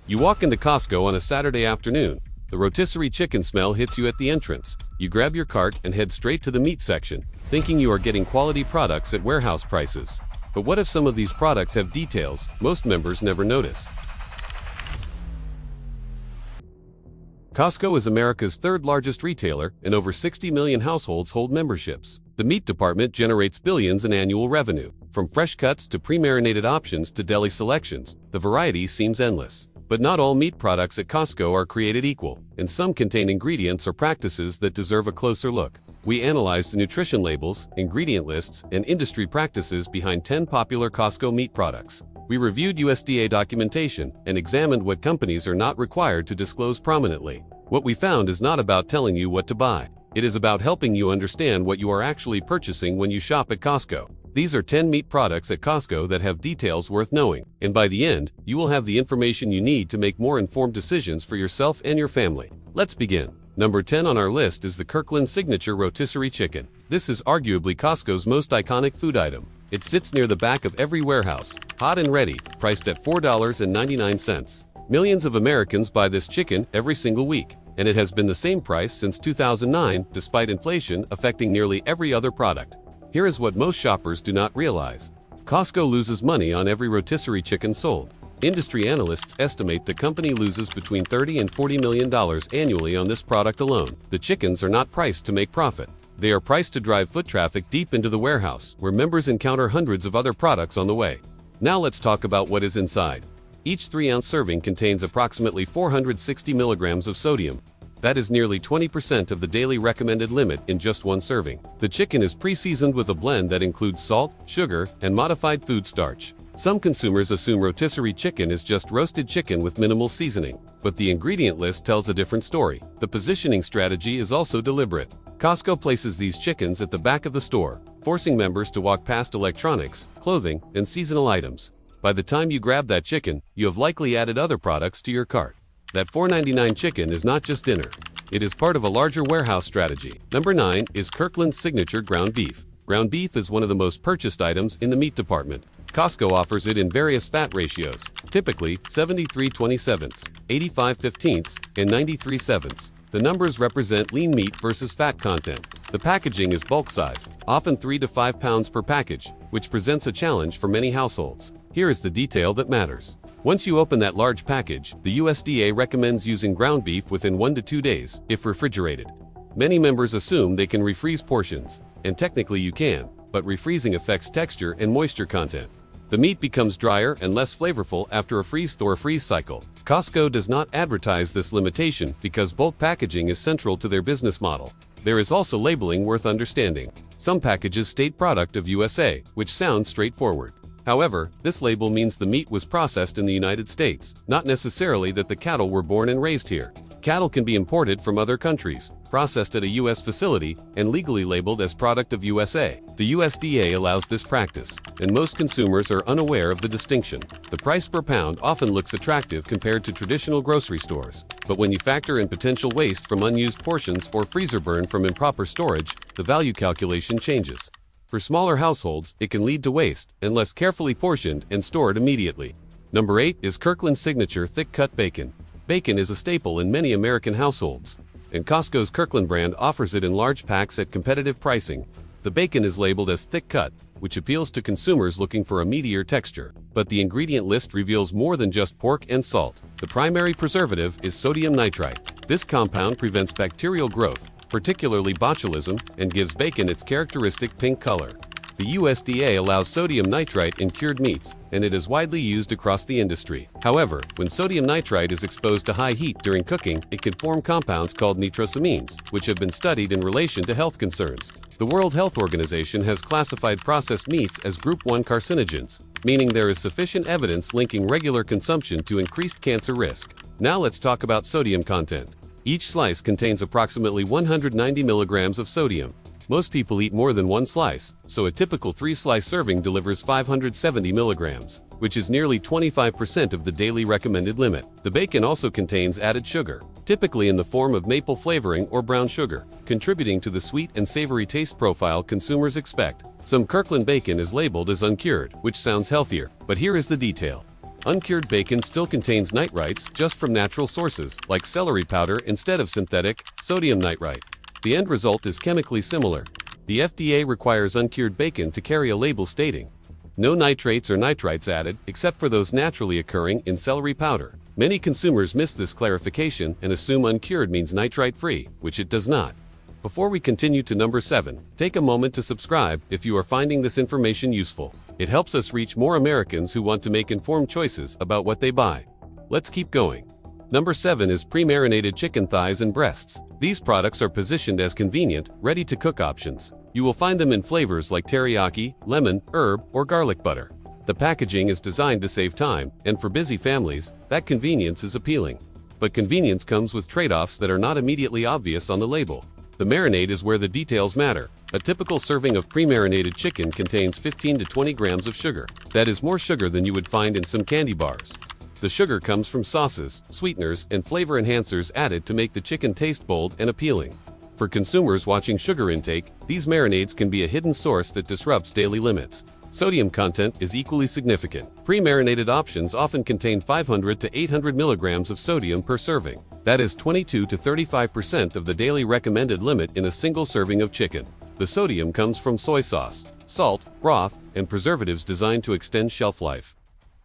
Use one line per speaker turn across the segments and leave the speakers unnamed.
You walk into Costco on a Saturday afternoon. The rotisserie chicken smell hits you at the entrance. You grab your cart and head straight to the meat section, thinking you are getting quality products at warehouse prices. But what if some of these products have details most members never notice? Costco is America's third-largest retailer, and over 60 million households hold memberships. The meat department generates billions in annual revenue. From fresh cuts to pre-marinated options to deli selections, the variety seems endless. But not all meat products at Costco are created equal, and some contain ingredients or practices that deserve a closer look. We analyzed nutrition labels, ingredient lists, and industry practices behind 10 popular Costco meat products. We reviewed USDA documentation and examined what companies are not required to disclose prominently. What we found is not about telling you what to buy. It is about helping you understand what you are actually purchasing when you shop at Costco. These are 10 meat products at Costco that have details worth knowing, and by the end, you will have the information you need to make more informed decisions for yourself and your family. Let's begin. Number 10 on our list is the Kirkland Signature Rotisserie Chicken. This is arguably Costco's most iconic food item. It sits near the back of every warehouse, hot and ready, priced at $4.99. Millions of Americans buy this chicken every single week, and it has been the same price since 2009, despite inflation affecting nearly every other product. Here is what most shoppers do not realize. Costco loses money on every rotisserie chicken sold. Industry analysts estimate the company loses between $30 and $40 million annually on this product alone. The chickens are not priced to make profit. They are priced to drive foot traffic deep into the warehouse, where members encounter hundreds of other products on the way. Now let's talk about what is inside. Each 3-ounce serving contains approximately 460 milligrams of sodium. That is nearly 20% of the daily recommended limit in just one serving. The chicken is pre-seasoned with a blend that includes salt, sugar, and modified food starch. Some consumers assume rotisserie chicken is just roasted chicken with minimal seasoning, but the ingredient list tells a different story. The positioning strategy is also deliberate. Costco places these chickens at the back of the store, forcing members to walk past electronics, clothing, and seasonal items. By the time you grab that chicken, you have likely added other products to your cart. That $4.99 chicken is not just dinner. It is part of a larger warehouse strategy. Number 9 is Kirkland's Signature Ground Beef. Ground beef is one of the most purchased items in the meat department. Costco offers it in various fat ratios, typically 73/27, 85/15, and 93/7. The numbers represent lean meat versus fat content. The packaging is bulk size, often 3 to 5 pounds per package, which presents a challenge for many households. Here is the detail that matters. Once you open that large package, the USDA recommends using ground beef within 1 to 2 days, if refrigerated. Many members assume they can refreeze portions, and technically you can, but refreezing affects texture and moisture content. The meat becomes drier and less flavorful after a freeze-thaw-freeze cycle. Costco does not advertise this limitation because bulk packaging is central to their business model. There is also labeling worth understanding. Some packages state product of USA, which sounds straightforward. However, this label means the meat was processed in the United States, not necessarily that the cattle were born and raised here. Cattle can be imported from other countries, processed at a U.S. facility, and legally labeled as product of USA. The USDA allows this practice, and most consumers are unaware of the distinction. The price per pound often looks attractive compared to traditional grocery stores, but when you factor in potential waste from unused portions or freezer burn from improper storage, the value calculation changes. For smaller households, it can lead to waste unless carefully portioned and stored immediately. Number 8 is Kirkland's Signature Thick-Cut Bacon. Bacon is a staple in many American households, and Costco's Kirkland brand offers it in large packs at competitive pricing. The bacon is labeled as thick-cut, which appeals to consumers looking for a meatier texture. But the ingredient list reveals more than just pork and salt. The primary preservative is sodium nitrite. This compound prevents bacterial growth, particularly botulism, and gives bacon its characteristic pink color. The USDA allows sodium nitrite in cured meats, and it is widely used across the industry. However, when sodium nitrite is exposed to high heat during cooking, it can form compounds called nitrosamines, which have been studied in relation to health concerns. The World Health Organization has classified processed meats as Group 1 carcinogens, meaning there is sufficient evidence linking regular consumption to increased cancer risk. Now let's talk about sodium content. Each slice contains approximately 190 milligrams of sodium. Most people eat more than one slice, so a typical 3-slice serving delivers 570 milligrams, which is nearly 25% of the daily recommended limit. The bacon also contains added sugar, typically in the form of maple flavoring or brown sugar, contributing to the sweet and savory taste profile consumers expect. Some Kirkland bacon is labeled as uncured, which sounds healthier, but here is the detail. Uncured bacon still contains nitrites just from natural sources, like celery powder instead of synthetic sodium nitrite. The end result is chemically similar. The FDA requires uncured bacon to carry a label stating, "No nitrates or nitrites added, except for those naturally occurring in celery powder." Many consumers miss this clarification and assume uncured means nitrite-free, which it does not. Before we continue to number 7, take a moment to subscribe if you are finding this information useful. It helps us reach more Americans who want to make informed choices about what they buy. Let's keep going. Number 7 is pre-marinated chicken thighs and breasts. These products are positioned as convenient, ready-to-cook options. You will find them in flavors like teriyaki, lemon, herb, or garlic butter. The packaging is designed to save time, and for busy families, that convenience is appealing. But convenience comes with trade-offs that are not immediately obvious on the label. The marinade is where the details matter. A typical serving of pre-marinated chicken contains 15 to 20 grams of sugar. That is more sugar than you would find in some candy bars. The sugar comes from sauces, sweeteners, and flavor enhancers added to make the chicken taste bold and appealing. For consumers watching sugar intake, these marinades can be a hidden source that disrupts daily limits. Sodium content is equally significant. Pre-marinated options often contain 500 to 800 milligrams of sodium per serving. That is 22 to 35% of the daily recommended limit in a single serving of chicken. The sodium comes from soy sauce, salt, broth, and preservatives designed to extend shelf life.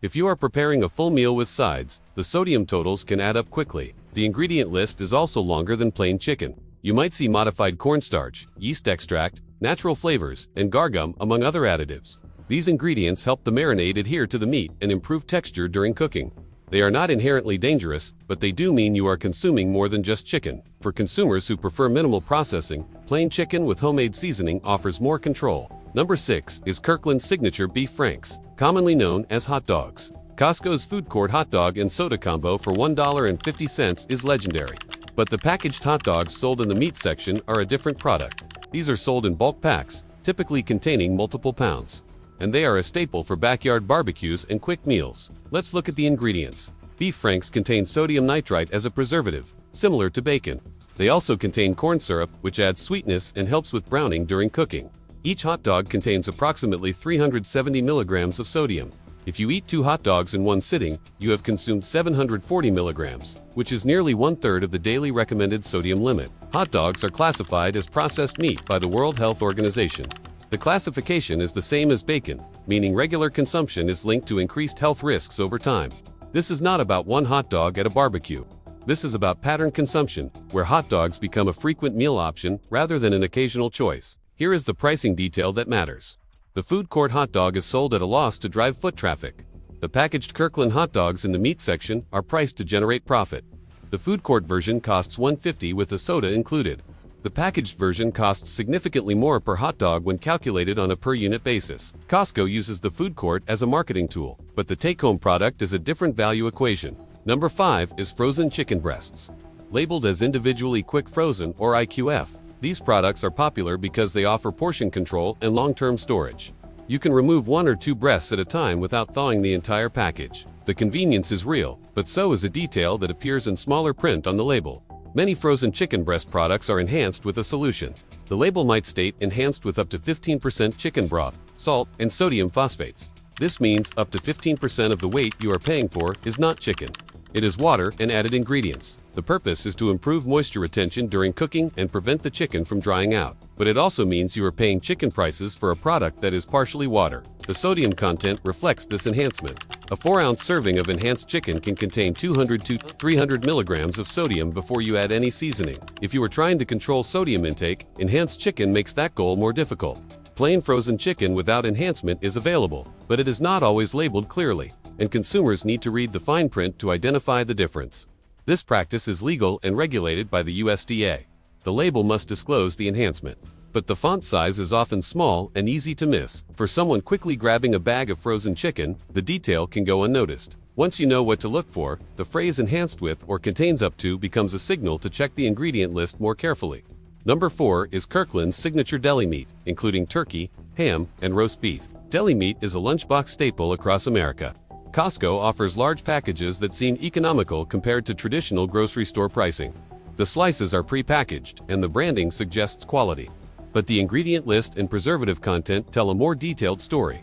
If you are preparing a full meal with sides, the sodium totals can add up quickly. The ingredient list is also longer than plain chicken. You might see modified cornstarch, yeast extract, natural flavors, and gargum among other additives. These ingredients help the marinade adhere to the meat and improve texture during cooking. They are not inherently dangerous, but they do mean you are consuming more than just chicken. For consumers who prefer minimal processing, plain chicken with homemade seasoning offers more control. Number 6 is Kirkland's signature beef franks, commonly known as hot dogs. Costco's food court hot dog and soda combo for $1.50 is legendary. But the packaged hot dogs sold in the meat section are a different product. These are sold in bulk packs, typically containing multiple pounds. And they are a staple for backyard barbecues and quick meals. Let's look at the ingredients. Beef franks contain sodium nitrite as a preservative, similar to bacon. They also contain corn syrup, which adds sweetness and helps with browning during cooking. Each hot dog contains approximately 370 milligrams of sodium. If you eat 2 hot dogs in one sitting, you have consumed 740 milligrams, which is nearly 1/3 of the daily recommended sodium limit. Hot dogs are classified as processed meat by the World Health Organization. The classification is the same as bacon, meaning regular consumption is linked to increased health risks over time. This is not about one hot dog at a barbecue. This is about pattern consumption, where hot dogs become a frequent meal option rather than an occasional choice. Here is the pricing detail that matters. The food court hot dog is sold at a loss to drive foot traffic. The packaged Kirkland hot dogs in the meat section are priced to generate profit. The food court version costs $1.50 with a soda included. The packaged version costs significantly more per hot dog when calculated on a per-unit basis. Costco uses the food court as a marketing tool, but the take-home product is a different value equation. Number 5 is frozen chicken breasts. Labeled as individually quick frozen or IQF, these products are popular because they offer portion control and long-term storage. You can remove 1 or 2 breasts at a time without thawing the entire package. The convenience is real, but so is a detail that appears in smaller print on the label. Many frozen chicken breast products are enhanced with a solution. The label might state enhanced with up to 15% chicken broth, salt, and sodium phosphates. This means up to 15% of the weight you are paying for is not chicken. It is water and added ingredients. The purpose is to improve moisture retention during cooking and prevent the chicken from drying out. But it also means you are paying chicken prices for a product that is partially water. The sodium content reflects this enhancement. A 4-ounce serving of enhanced chicken can contain 200 to 300 milligrams of sodium before you add any seasoning. If you are trying to control sodium intake, enhanced chicken makes that goal more difficult. Plain frozen chicken without enhancement is available, but it is not always labeled clearly, and consumers need to read the fine print to identify the difference. This practice is legal and regulated by the USDA. The label must disclose the enhancement. But the font size is often small and easy to miss. For someone quickly grabbing a bag of frozen chicken, the detail can go unnoticed. Once you know what to look for, the phrase enhanced with or contains up to becomes a signal to check the ingredient list more carefully. Number 4 is Kirkland's signature deli meat, including turkey, ham, and roast beef. Deli meat is a lunchbox staple across America. Costco offers large packages that seem economical compared to traditional grocery store pricing. The slices are pre-packaged, and the branding suggests quality. But the ingredient list and preservative content tell a more detailed story.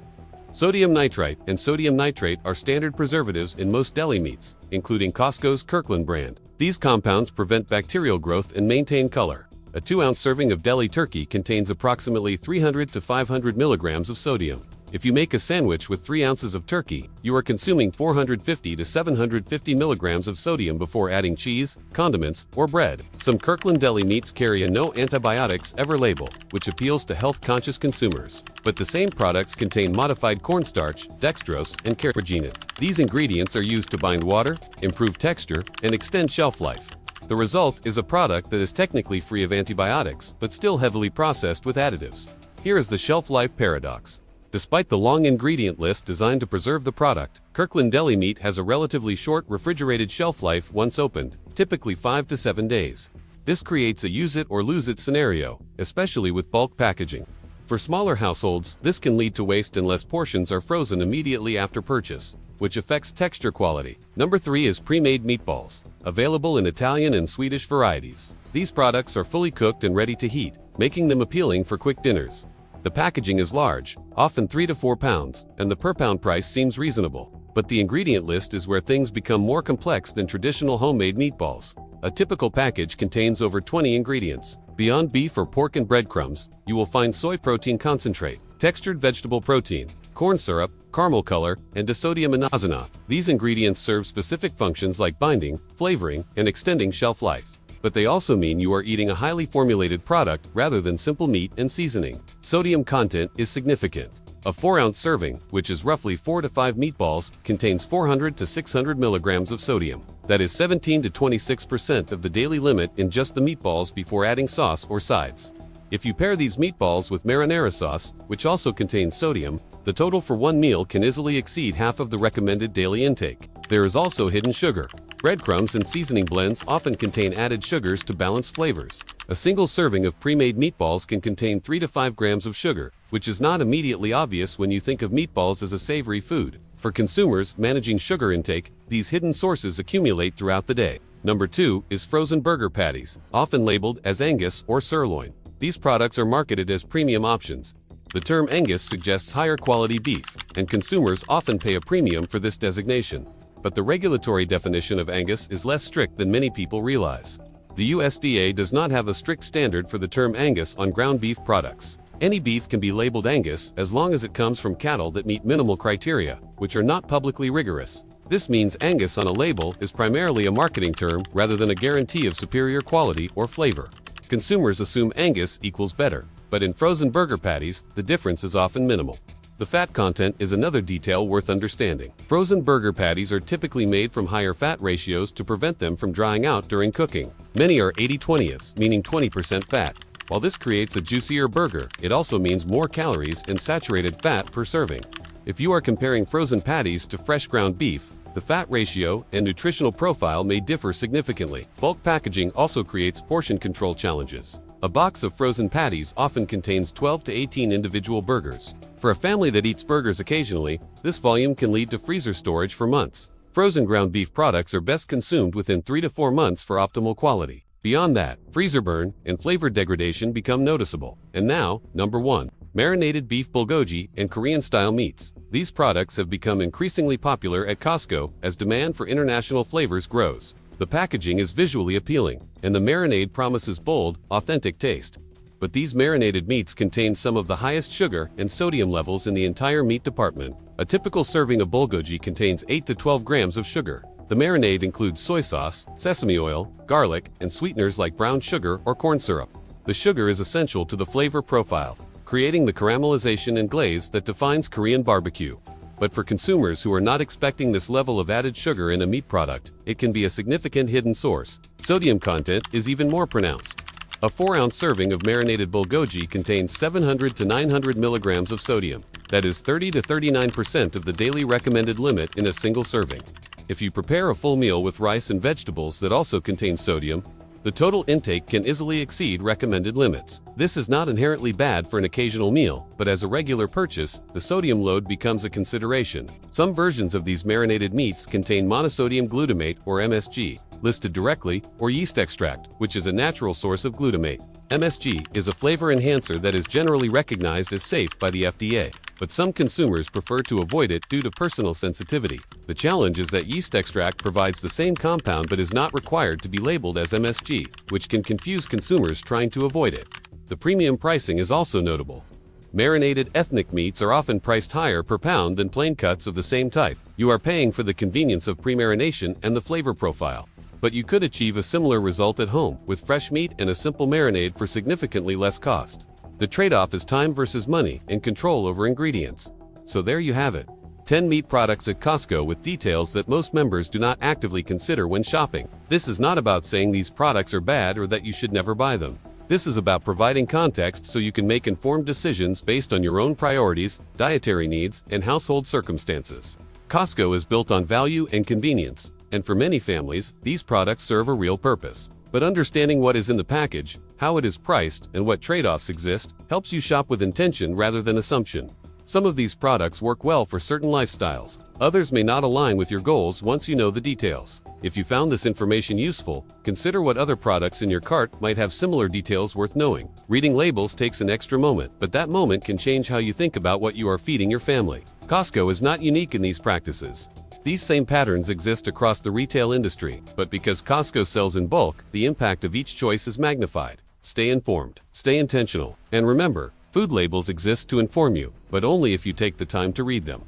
Sodium nitrite and sodium nitrate are standard preservatives in most deli meats, including Costco's Kirkland brand. These compounds prevent bacterial growth and maintain color. A 2-ounce serving of deli turkey contains approximately 300 to 500 milligrams of sodium. If you make a sandwich with 3 ounces of turkey, you are consuming 450 to 750 milligrams of sodium before adding cheese, condiments, or bread. Some Kirkland deli meats carry a no antibiotics ever label, which appeals to health-conscious consumers. But the same products contain modified cornstarch, dextrose, and carrageenan. These ingredients are used to bind water, improve texture, and extend shelf life. The result is a product that is technically free of antibiotics, but still heavily processed with additives. Here is the shelf life paradox. Despite the long ingredient list designed to preserve the product, Kirkland deli meat has a relatively short refrigerated shelf life once opened, typically 5 to 7 days. This creates a use it or lose it scenario, especially with bulk packaging. For smaller households, this can lead to waste unless portions are frozen immediately after purchase, which affects texture quality. Number 3 is pre-made meatballs, available in Italian and Swedish varieties. These products are fully cooked and ready to heat, making them appealing for quick dinners. The packaging is large, often 3 to 4 pounds, and the per-pound price seems reasonable. But the ingredient list is where things become more complex than traditional homemade meatballs. A typical package contains over 20 ingredients. Beyond beef or pork and breadcrumbs, you will find soy protein concentrate, textured vegetable protein, corn syrup, caramel color, and disodium inositol. These ingredients serve specific functions like binding, flavoring, and extending shelf life. But they also mean you are eating a highly formulated product rather than simple meat and seasoning. Sodium content is significant. A 4-ounce serving, which is roughly 4 to 5 meatballs, contains 400 to 600 milligrams of sodium. That is 17 to 26% of the daily limit in just the meatballs before adding sauce or sides. If you pair these meatballs with marinara sauce, which also contains sodium, the total for one meal can easily exceed half of the recommended daily intake. There is also hidden sugar. Breadcrumbs and seasoning blends often contain added sugars to balance flavors. A single serving of pre-made meatballs can contain 3 to 5 grams of sugar, which is not immediately obvious when you think of meatballs as a savory food. For consumers managing sugar intake, these hidden sources accumulate throughout the day. Number 2 is frozen burger patties, often labeled as Angus or sirloin. These products are marketed as premium options. The term Angus suggests higher quality beef, and consumers often pay a premium for this designation. But the regulatory definition of Angus is less strict than many people realize. The USDA does not have a strict standard for the term Angus on ground beef products. Any beef can be labeled Angus as long as it comes from cattle that meet minimal criteria, which are not publicly rigorous. This means Angus on a label is primarily a marketing term rather than a guarantee of superior quality or flavor. Consumers assume Angus equals better, but in frozen burger patties, the difference is often minimal. The fat content is another detail worth understanding. Frozen burger patties are typically made from higher fat ratios to prevent them from drying out during cooking. Many are 80-20s, meaning 20% fat. While this creates a juicier burger, it also means more calories and saturated fat per serving. If you are comparing frozen patties to fresh ground beef, the fat ratio and nutritional profile may differ significantly. Bulk packaging also creates portion control challenges. A box of frozen patties often contains 12 to 18 individual burgers. For a family that eats burgers occasionally, this volume can lead to freezer storage for months. Frozen ground beef products are best consumed within 3 to 4 months for optimal quality. Beyond that, freezer burn and flavor degradation become noticeable. And now, number 1. Marinated beef bulgogi and Korean-style meats. These products have become increasingly popular at Costco as demand for international flavors grows. The packaging is visually appealing, and the marinade promises bold, authentic taste. But these marinated meats contain some of the highest sugar and sodium levels in the entire meat department. A typical serving of bulgogi contains 8 to 12 grams of sugar. The marinade includes soy sauce, sesame oil, garlic, and sweeteners like brown sugar or corn syrup. The sugar is essential to the flavor profile, creating the caramelization and glaze that defines Korean barbecue. But for consumers who are not expecting this level of added sugar in a meat product, it can be a significant hidden source. Sodium content is even more pronounced. A 4-ounce serving of marinated bulgogi contains 700 to 900 milligrams of sodium. That is 30 to 39% of the daily recommended limit in a single serving. If you prepare a full meal with rice and vegetables that also contain sodium, the total intake can easily exceed recommended limits. This is not inherently bad for an occasional meal, but as a regular purchase, the sodium load becomes a consideration. Some versions of these marinated meats contain monosodium glutamate or MSG, listed directly, or yeast extract, which is a natural source of glutamate. MSG is a flavor enhancer that is generally recognized as safe by the FDA. but some consumers prefer to avoid it due to personal sensitivity. The challenge is that yeast extract provides the same compound but is not required to be labeled as MSG, which can confuse consumers trying to avoid it. The premium pricing is also notable. Marinated ethnic meats are often priced higher per pound than plain cuts of the same type. You are paying for the convenience of pre-marination and the flavor profile. But you could achieve a similar result at home with fresh meat and a simple marinade for significantly less cost. The trade-off is time versus money and control over ingredients. So there you have it. 10 meat products at Costco with details that most members do not actively consider when shopping. This is not about saying these products are bad or that you should never buy them. This is about providing context so you can make informed decisions based on your own priorities, dietary needs, and household circumstances. Costco is built on value and convenience, and for many families, these products serve a real purpose. But understanding what is in the package, how it is priced, and what trade-offs exist helps you shop with intention rather than assumption. Some of these products work well for certain lifestyles. Others may not align with your goals once you know the details. If you found this information useful, consider what other products in your cart might have similar details worth knowing. Reading labels takes an extra moment, but that moment can change how you think about what you are feeding your family. Costco is not unique in these practices. These same patterns exist across the retail industry, but because Costco sells in bulk, the impact of each choice is magnified. Stay informed, stay intentional, and remember, food labels exist to inform you, but only if you take the time to read them.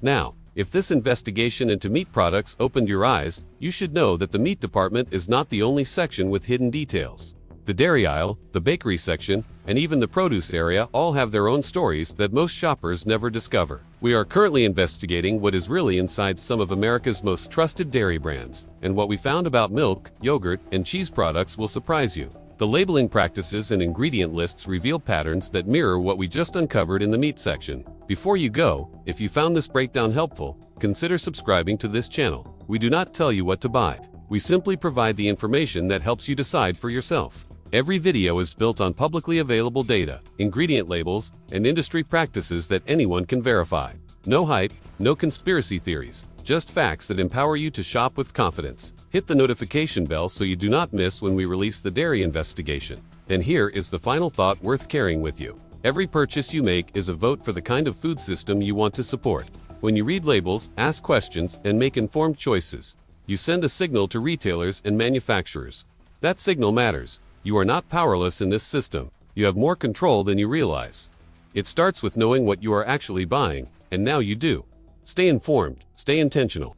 Now, if this investigation into meat products opened your eyes, you should know that the meat department is not the only section with hidden details. The dairy aisle, the bakery section, and even the produce area all have their own stories that most shoppers never discover. We are currently investigating what is really inside some of America's most trusted dairy brands, and what we found about milk, yogurt, and cheese products will surprise you. The labeling practices and ingredient lists reveal patterns that mirror what we just uncovered in the meat section. Before you go, if you found this breakdown helpful, consider subscribing to this channel. We do not tell you what to buy. We simply provide the information that helps you decide for yourself. Every video is built on publicly available data, ingredient labels, and industry practices that anyone can verify. No hype, no conspiracy theories, just facts that empower you to shop with confidence. Hit the notification bell so you do not miss when we release the dairy investigation. And here is the final thought worth carrying with you. Every purchase you make is a vote for the kind of food system you want to support. When you read labels, ask questions, and make informed choices, you send a signal to retailers and manufacturers. That signal matters. You are not powerless in this system. You have more control than you realize. It starts with knowing what you are actually buying, and now you do. Stay informed, stay intentional.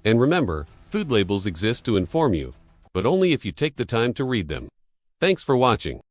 And remember, food labels exist to inform you, but only if you take the time to read them. Thanks for watching.